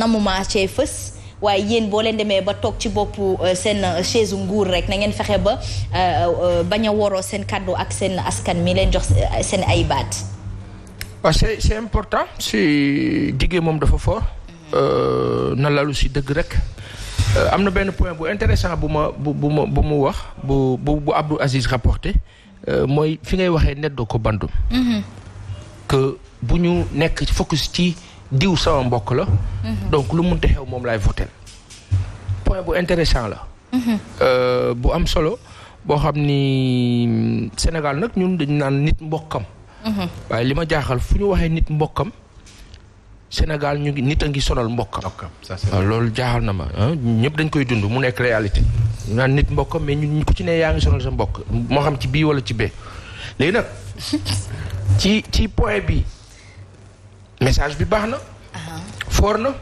namuma cee fës waaye yéen boo leen demee ba toog ci boppu seen chaise nguur rek na ngeen fexe ba bañ a woroo seen kàddu ak seen askan mi leen jox seen ay baat. waaw c'est important si jigéen moom dafa fort. na lalu si dëgg rek. am na benn point bu intéressant bu mu wax bu Abdou Aziz rapporté mooy fi ngay waxee neddoo ko bandum que bu ñu nekk focus ci diw sama mbokk la donc lu munte xew moom laay voter point bu intéressant la bu am solo boo xam ni Sénégal nag ñun dañu naan nit mbokkam waaye li ma jaaxal fu ñu waxee nit mbokkam Sénégal ñu ngi nit a ngi sonal mbokkam. waaw loolu jaaxal na ma ñëpp dañ koy dund mu nekk réalité. ñu naan nit mbokkam mais ñun ku ci ne yaa ngi sonal sa mbokk moo xam ci bii wala ci bee. léegi nag ci point bi message bi baax na. fort na.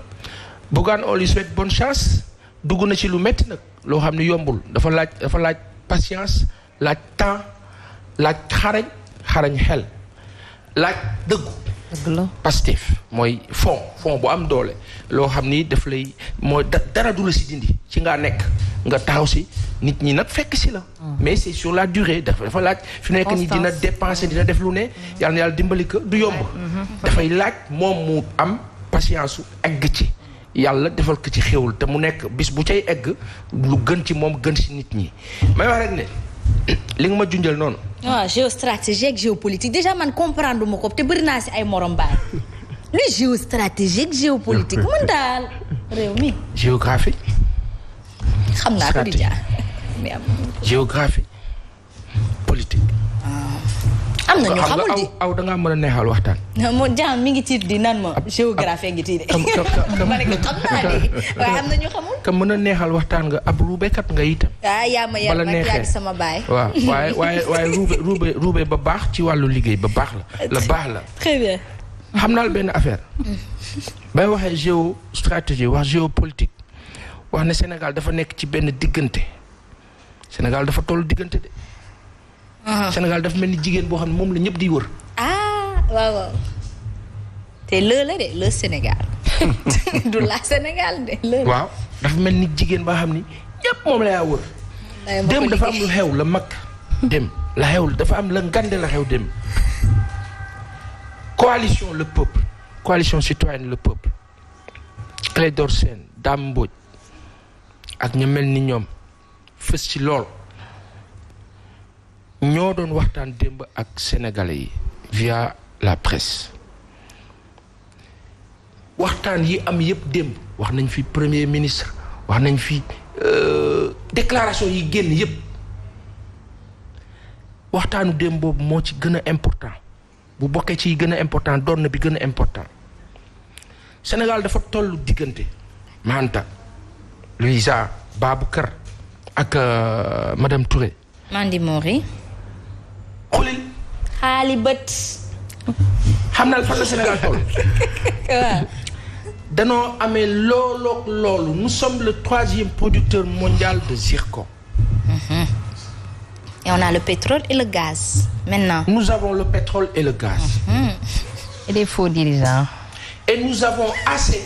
Bougane on lui souhaite bonne chance dugg na ci lu métti nag loo xam ne yombul dafa laaj patience laaj temps laaj xarañ xel laaj dëggu. Pastef mooy fond bu am doole loo xam ni daf lay mooy dara du la si dindi ci ngaa nekk nga taxaw si nit ñi nag fekk si la mais c'est sur la durée dafa laaj fi nekk ni dina dépenser dina def lu ne yàlla na yàlla dimbali ko du yomb dafay laaj moom mu am patience su egg ci yàlla defal ko ci xéwul te mu nekk bis bu cay egg lu gën ci moom gën si nit ñi may wax rek ne li nga ma junjal noonu. waaw géostratégie ak géopolitique déjà man comprendre ma ko te bëri naa si ay morom baay lu géostratégie ak géopolitique mën daal réew mi. géographie. xam naa ko di jaar. géographie politique. am na ñu xamul di aw da ngaa mën a neexal waxtaan. moo jaam mi ngi tiit di nan ma géographie ngi tiit de. ma ne ko xam naa de waaye am na ñu xamul. ka mën a neexal waxtaan nga ab ruubekat nga itam. yaa ma yar nag yaa sama baay. waaw waaye ruube ba baax ci wàllu liggéey ba baax la baax la. très bien. xam naa benn affaire. bay waxee géostratégie wax géopolitique wax ne Sénégal dafa nekk ci benn diggante Sénégal dafa toll diggante de. Sénégal dafa mel ni jigéen boo xam ne moom la ñëpp di wër. waaw te la de le Sénégal du la Sénégal de le. waaw dafa mel ni jigéen boo xam ni ñëpp moom la yaa wër. dem dafa am lu xew la mag dem la xew dafa am la ngande la xew dem. coalition le peuple coalition citoyenne le peuple Clédor Sène Dame Mbodj ak ña mel ni ñoom fës ci lool. ñoo doon waxtaan démb ak sénégalais yi via la presse waxtaan yi am yëpp démb wax nañ fi premier ministre wax nañ fi déclaration yi génn yëpp waxtaanu démb boobu moo ci gën a important bu bokkee ci gën a important doon na bi gën a important Sénégal dafa tollu diggante Manta Louisa Baboucar ak madame Touré. Mandi Mori. xulil xaali bët. xam naa fan la Sénégal toll. waaw. danoo amee loolu nous sommes le 3e producteur mondial de zircon. Et on a le pétrole et le gaz maintenant. Nous avons le pétrole et le gaz. Et des faux dirigeants. Et nous avons assez.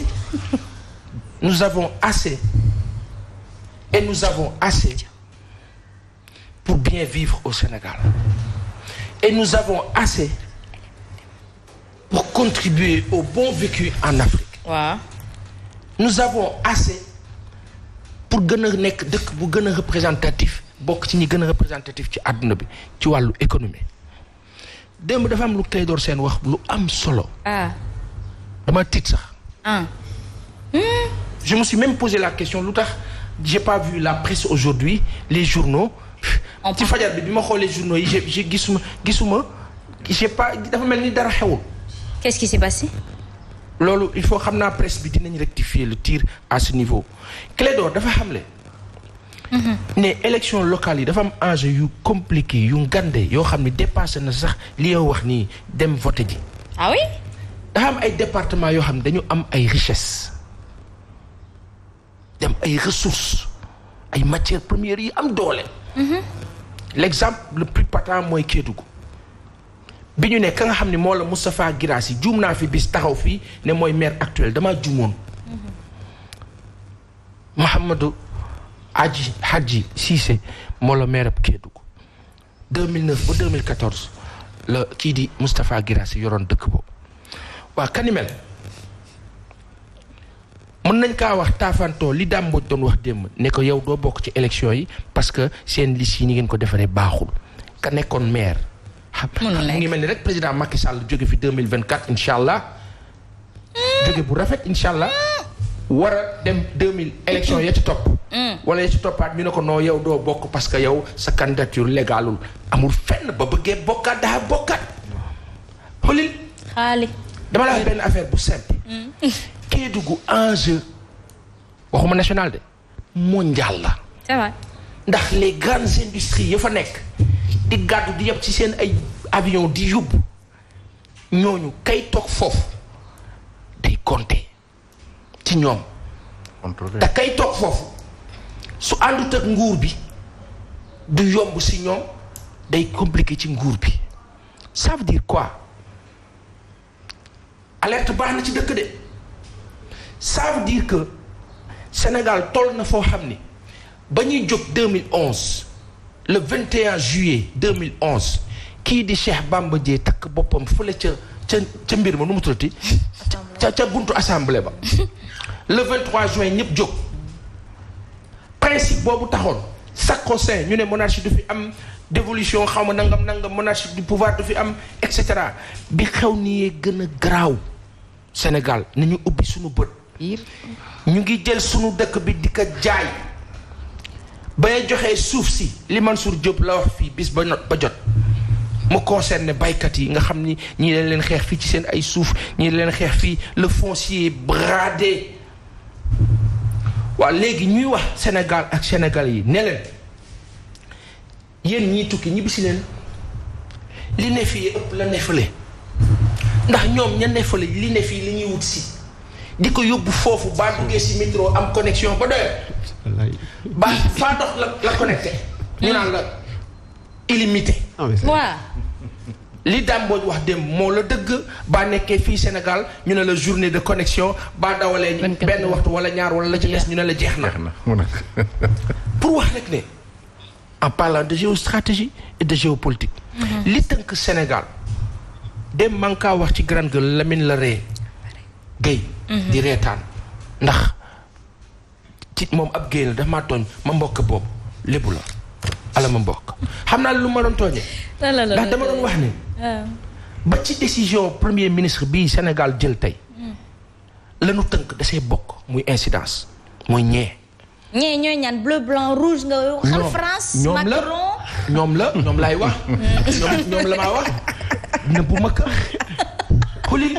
Et nous avons assez pour bien vivre au Sénégal. Et nous avons assez pour contribuer au bon vécu en Afrique. waaw. Nous avons assez pour gën a nekk dëkk bu gën a représentatif bokk ci ñi gën a représentatif ci àdduna bi ci wàllu économie. démb dafa am lu Clédor Sène wax lu am solo. dama tiit sax. Je me suis même posé la question lu tax j'ai pas vu la presse aujourd'hui les journaux. ci fajar bi ma xoolee journaux yi j'ai gisuma j'ai pas dafa mel ni dara xewul. Qu'est-ce qui s'est passé? loolu il faut xam naa presse bi dinañ rectifier le tir à ce niveau. Clédor dafa xamle. ne élection locale yi dafa am enjeu yu compliqué yu ngande yoo xam ne dépassé na sax li yow wax nii dem voter ji. ah oui. dafa am ay départements yoo xam ne dañu am ay richesses dem ay ressources ay matières premières yi am doole. L'exemple le plus patent mooy Kédougou bi ñu ne ka nga xam ne moo la Moustapha Guirassy juum naa fi bis taxaw fii ne mooy maire actuel damaa juumoon Mahamadou Hadji Cissé moo la maire Kédougou 2009 ba 2014 la kii di Moustapha Guirassy yoroon dëkk boobu waa Kanimel mën nañ kaa wax taafantoo li Dame Mbodj doon wax démb ne ko yow doo bokk ci élection yi parce que seen liste yi ni ngeen ko defaree baaxul ka nekkoon maire mu ngi mel ni rek président Macky Sall jóge fi 2024 incha allah jóge bu rafet incha allah war a dem 2000 élection ya ci topp wala ya ci toppaat ñu ne ko non yow doo bokk parce que yow sa candidature légalul amul fenn ba bëggee bokkaat daa bokkaat xolil xaali dama la wax benn affaire bu simple Kédougou enjeu waxuma national de mondial la c'est vrai ndax les grandes industries ya fa nekk di gàddu di yeb ci seen ay avion di yóbbu ñooñu kay toog foofu day compter ci ñoom te kay toog foofu su àndut ak nguur bi du yomb si ñoom day compliqué ci nguur bi ça veut dire quoi alerte baax na ci dëkk de ça veut dire que Sénégal toll na foo xam ni ba ñuy jóg 2011 le 21 juillet 2011 kii di Cheikh Bamba Dièye takk boppam fële ca mbir ma nu mu tuddati ca buntu assemblée ba le 23 juin ñëpp jóg principe boobu taxoon sacro-saint ñu ne monarchie du fi am dévolution xaw ma nangam monarchie du pouvoir du fi am et cetera bi xew ni gën a garaaw Sénégal nañu ubbi suñu bët ñu ngi jël suñu dëkk bi di ko jaay ba joxee suuf si li Mansour Diop la wax fii bis ba jot mu concerne baykat yi nga xam ni ñii leen xeex fii ci seen ay suuf ñii leen xeex fii le foncier bradé waaw léegi ñuy wax Sénégal ak Sénégal yi ne leen yéen ñii tukki ñibbisi leen li ne fii ëpp la ne fële ndax ñoom ña ne fële li ne fii li ñuy wut si di ko yóbbu foofu baa duggee si métro am connexion ba doyal ba faa dox la connecté ñu naan la illimité waaw li Dame Mbodj wax démb moo la dëgg baa nekkee fii Sénégal ñu ne la journée de connexion baa dawalee benn waxtu wala ñaar wala la ci des ñu ne la jeex na pour wax rek ne en parlant de géostratégie et de géopolitique li tënk Sénégal dem man kaa wax ci grande gueule Lamine la ree Guèye di reetaan ndax ci moom ab Guèye la daf maa tooñ ma mbokk boobu lébu la ala ma mbokk xam naa lu ma doon tooñee ndax dama doon wax ne ba ci décision premier ministre bii Sénégal jël tey lanu tënk da see bokk muy incidence muy ñee ñooy ñaan bleu blanc rouge nga xam France Macron ñoom laay wax ñoom la maa wax ne bu ma ko xulil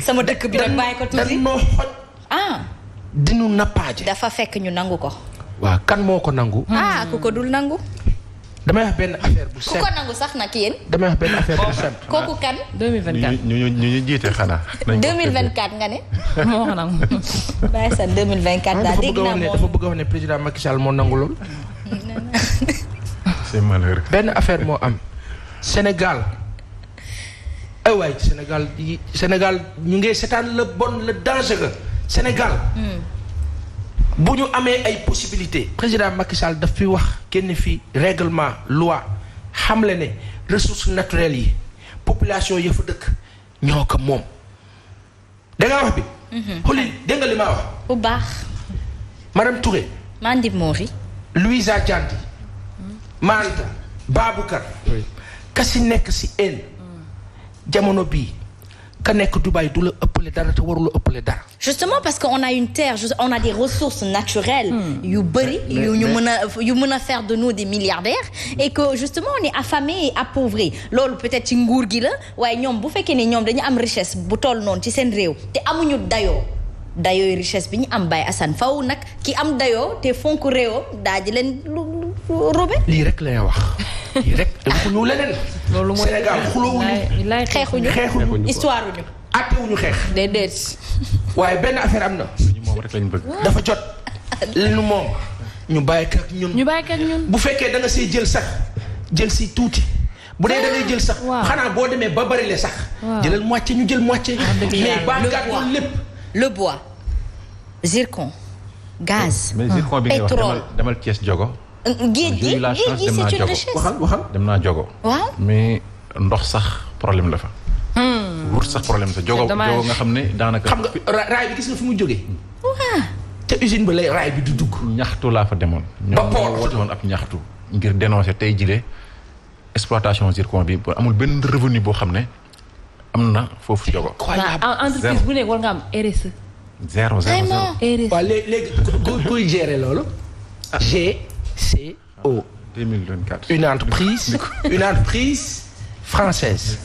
sama dëkk bi rek bàyyi ko tuuti dañoo xoj dinu nappaaje dafa fekk ñu nangu ko waaw kan moo ko nangu ku ko dul nangu damay wax benn affaire bu simple ku ko nangu sax nag yéen damay wax benn affaire bu simple kooku kan 2024 ñu jiite xanaa 2024 nga ne moo ko nangu bàyyi sa 2024 daal dégg naa moom dafa bëgg a wax ne président Macky Sall moo nangu lool c'est malheureux benn affaire moo am Sénégal ay waay Sénégal ñu ngi seetaan le bon le dangereux Sénégal bu ñu amee ay possibilités président Macky Sall daf fi wax kenn fi règlement loi xamle ne ressources naturelles yi population ya fa dëkk ñoo ko moom da nga wax bi xuli dégg nga li maa wax bu baax madame Touré Mandi Mori Louisa Dianti Manta Baboucar kasi nekk si en jamono bii ka nekk Dubaï du la ëppale dara te warula ëppale dara justement parce que on a une terre on a des ressources naturelles yu bëri yu mën a faire de nous des milliardaires et que justement on est affamé et appauvri loolu peut-être ci nguur gi la waaye ñoom bu fekkee ne ñoom dañu am richesse bu toll noonu ci seen réew te amuñu dayooy richesse bi ñu am Baye Assane faw nag ki am dayoo te fonk réewam daa ji leen robe lii rek lay wax lii rek waxuñu leneen loolu mooy Sénégal xulóowuñu xeexuñu histoire uñu àttewuñu xeex déedéet waaye benn affaire am na ñu moom rek lañ bëgg dafa jot lenu moom ñu bàyyi ak ñun bu fekkee da nga see jël sax jël si tuuti bu dee da ngay jël sax xanaa boo demee ba bari le sax jëlal moitié ñu jël moitié mais ba gàttal lépp le bois zircon gaz. mais zircon bi ngay wax demal Thiès Diogo. géej gi c'est une richesse. waxal dem naa Diogo. waaw mais ndox sax problème la fa. wut sax problème sa Diogo nga xam ne daanaka. xam nga raay bi gis nga fi mu jógee. waaw. te usine ba lay raay bi du dugg. ñaxtu laa fa demoon. ba port ñoo woote woon ab ñaxtu. ngir dénoncer tey jile exploitation zircon bi amul benn revenu boo xam ne am na foofu Diogo. entreprise bu nekk war nga am RSE. zéro. RSE. waaw léegi kuy gérer loolu. GCO. 2024. une entreprise française.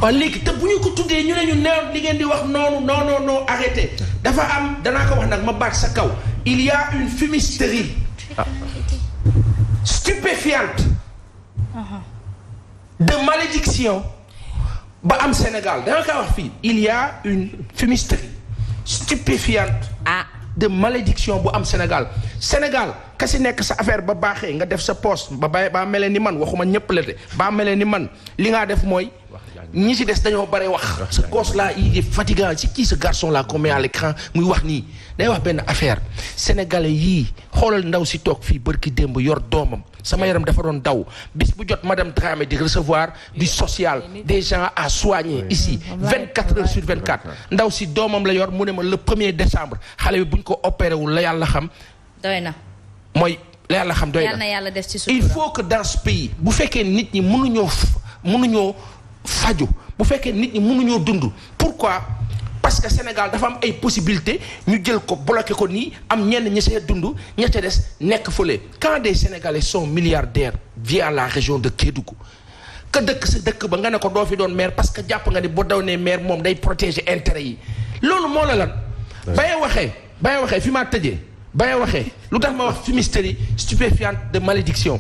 waaw léegi te bu ñu ko tuddee ñu ne ñu neew li ngeen di wax non arrêtez dafa am danaa ko wax nag ma baat sa kaw il y a une fumisterie stupéfiante de malédiction ba am Sénégal danga kaa wax fii il y a une fumisterie stupéfiante de malédiction bu am Sénégal ka si nekk sa affaire ba baaxee nga def sa poste ba melee ni man waxuma ñëpp la de ba melee ni man li ngaa def mooy ñi ci des dañoo bare wax ce gosse là il est fatigant c'est qui ce garçon là qu'on met à l'écran muy wax nii day wax benn affaire sénégalais yii xoolal ndaw si toog fii bërki démb yor doomam sama yaram dafa doon daw bis bu jot madame Dramé di recevoir du social des gens à soigner ici 24 heures sur 24 ndaw si doomam la yor mu ne ma le 1er décembre xale bi buñ ko opéré wul la yàlla xam doy na yàlla def ci sutura. il faut que dans ce pays bu fekkee nit ñi mënuñoo faju bu fekkee nit ñi mënuñoo dund pourquoi parce que Sénégal dafa am ay possibilités ñu jël ko bloqué ko nii am ñenn ñi see dund ña ca des nekk fële quand des Sénégalais sont milliardaires via la région de Kédougou que dëkk sa dëkk ba nga ne ko doo fi doon maire parce que jàpp nga ni boo daw nee maire moom day protéger intérêt yi loolu moo la lan baye waxee fi maa tëjee baye waxee lu tax ma wax fumisterie stupéfiante de malédiction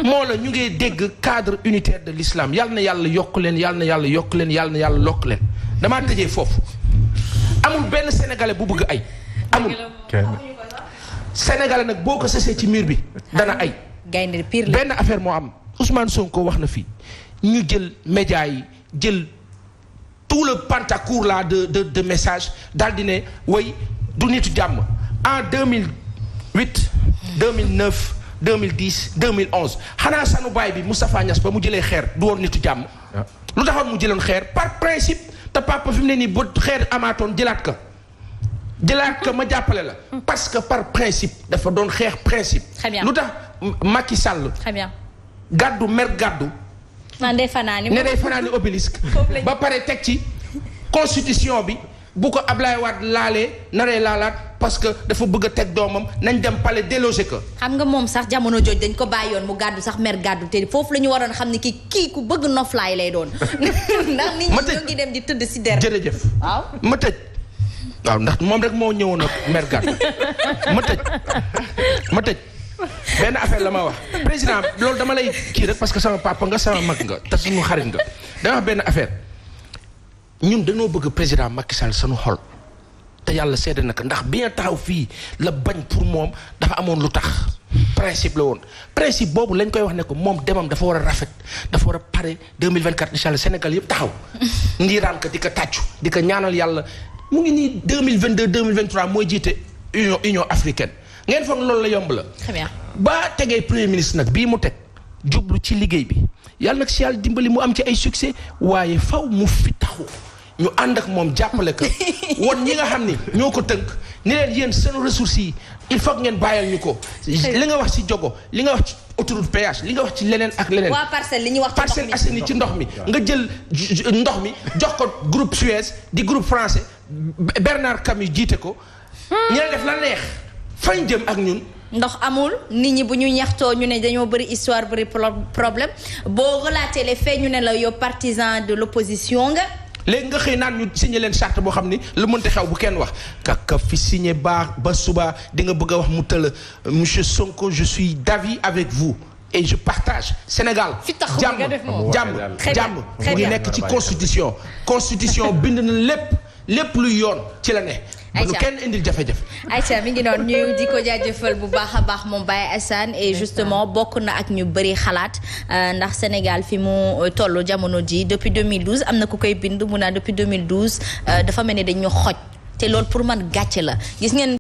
moo la ñu ngi dégg cadre unitaire de l'islam yàlla na yàlla yokk leen yàlla na yàlla yokk leen yàlla na yàlla lokk leen damaa tëjee foofu amul benn sénégalais bu bëgg ay amul sénégalais nag boo ko sësee ci mur bi dana ay gaynde pire benn affaire moo am Ousmane Sonko wax na fii ñu jël médias yi jël tout le pentacourt là de messages daal di ne way du nitu jàmm en 2008 2009 2010 2011 xanaa sanu baay bi Moustapha Niass ba mu jëlee xeer du woon nitu jàmm lu taxoon mu jëloon xeer par principe te papa fi mu ne nii ba xeer amaatoon jëlaat ka ma jàppale la parce que par principe dafa doon xeex principe lu tax Macky Sall très bien gàddu mer gàddu ne day fanaani obélisque ba pare teg ci constitution bi bu ko Ablaye Wade laalee naree laalaat parce que dafa bëgg a teg doomam nañ dem palais déloger ko. xam nga moom sax jamono jooj dañ ko bàyyoon mu gàddu sax mer gàddu te foofu la ñu waroon xam ne kii ku bëgg noflaay lay doon. ndax nit ñi ñoo ngi dem di tëdd si der. jërëjëf waaw ma tëj. waaw ndax moom rek moo ñëwoon ak mer gàddu ma tëj benn affaire la ma wax président loolu dama lay kii rek parce que sama papa nga sama mag nga te suñu xarit nga dama wax benn affaire. ñun dañoo bëgg président Macky Sall sunu xol te yàlla seede na ko ndax bi nga taxaw fii la bañ pour moom dafa amoon lu tax principe la woon principe boobu lañ koy wax ne ko moom demam dafa war a rafet dafa war a pare 2024 incha allah Sénégal yëpp taxaw ndiiraan ko di ko tàccu di ko ñaanal yàlla mu ngi nii 2022 2023 mooy jiite Union africaine ngeen foog loolu la yomb la. très bien ba tegee premier ministre nag bii mu teg jublu ci liggéey bi yàlla nag si yàlla dimbali mu am ci ay succès waaye faw mu fi taxu. ñu ànd ak moom jàppale ko won ñi nga xam ni ñoo ko tënk ni leen yéen seen ressources yi il faut que ngeen bàyyal ñu ko li nga wax ci Diogo li nga wax ci autoroute péage li nga wax ci leneen ak leneen waa Parcelles li ñuy wax Parcelles Assainies ci ndox mi nga jël ndox mi jox ko groupe Suez di groupe français Bernard Camus jiite ko ñu def la neex fañ jëm ak ñun ndox amul nit ñi bu ñu ñaxtoo ñu ne dañoo bëri histoire bëri problème boo relater les faits ñu ne la yow partisan de l'opposition nga léegi nga xëy naan ñu signé leen charte boo xam ni lu mënti xew bu kenn wax kaka fi signé ba suba di nga bëgg a wax mu tëla monsieur Sonko je suis d'avis avec vous et je partage Sénégal jàmm mu ngi nekk ci constitution bind na lépp luy yoon ci la ne ba nu kenn indil jafe-jafe Aïcha mi ngi noonu ñu di ko jaajëfal bu baax a baax moom Baye Assane et justement bokk na ak ñu bëri xalaat ndax Sénégal fi mu toll jamono ji depuis 2012 am na ku koy bind mu naan depuis 2012 dafa mel ni dañu xoj te loolu pour man gàcce la gis ngeen